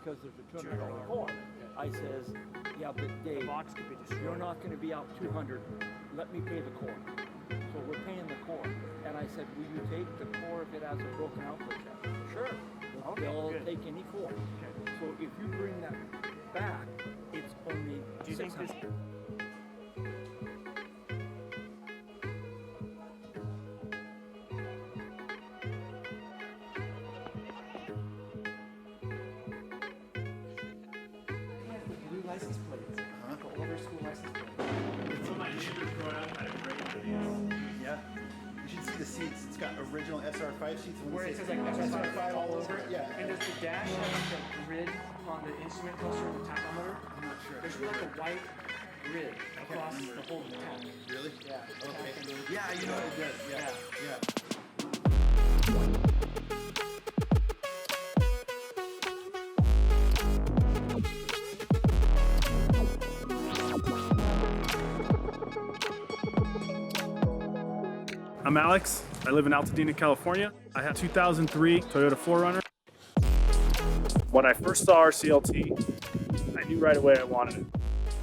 because there's a $200 core. I says, yeah, but Dave, you're not going to be out $200. Let me pay the core. So we're paying the core. And I said, will you take the core if it has a broken output jack? Sure. They'll take any core. Okay. So if you bring that back, it's only $600. License plates. The older school license plates. Yeah. You should see the seats. It's got original SR5 seats. Where it says like SR5 all over it. Yeah. And does the dash have like a grid on the instrument cluster of the tachometer? I'm not sure. There should be like a white grid across the whole tach. Really? Yeah. Okay. Yeah, you know it does. Yeah. Yeah. I'm Alex. I live in Altadena, California. I have a 2003 Toyota 4Runner. When I first saw RCLT, I knew right away I wanted it.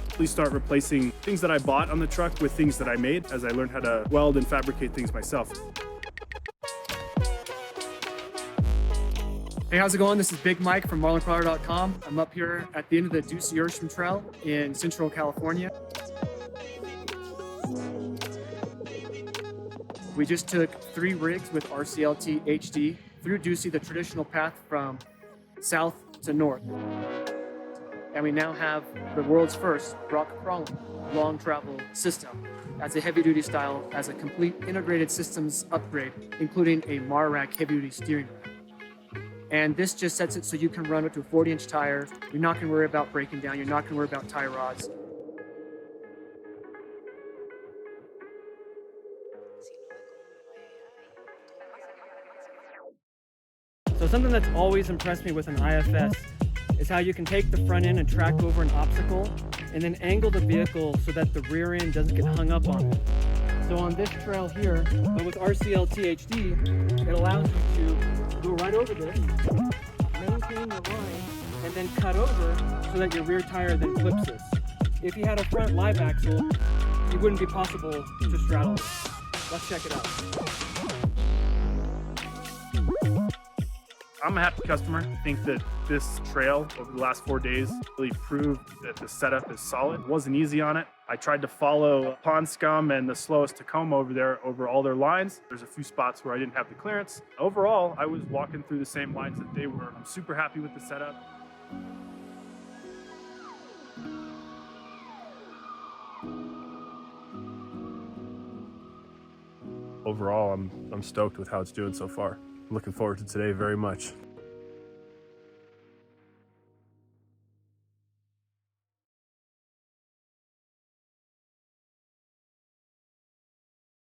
Please start replacing things that I bought on the truck with things that I made as I learned how to weld and fabricate things myself. Hey, how's it going? This is BigMike from MarlinCrawler.com. I'm up here at the end of the Ducey Trail in Central California. We just took 3 rigs with RCLTHD through Ducey, the traditional path from south to north. And we now have the world's first rock crawling long travel system as a heavy duty style, as a complete integrated systems upgrade, including a MarRack heavy duty steering rack. And this just sets it so you can run up to a 40-inch tire. You're not gonna worry about breaking down. You're not gonna worry about tie rods. So something that's always impressed me with an IFS is how you can take the front end and track over an obstacle and then angle the vehicle so that the rear end doesn't get hung up on it. So on this trail here, with RCLTHD, it allows you to go right over this, maintain the line, and then cut over so that your rear tire then clips this. If you had a front live axle, it wouldn't be possible to straddle it. Let's check it out. I'm a happy customer. I think that this trail over the last 4 days really proved that the setup is solid. It wasn't easy on it. I tried to follow Pond Scum and the slowest Tacoma over there over all their lines. There's a few spots where I didn't have the clearance. Overall, I was walking through the same lines that they were. I'm super happy with the setup. Overall, I'm stoked with how it's doing so far. I'm looking forward to today very much.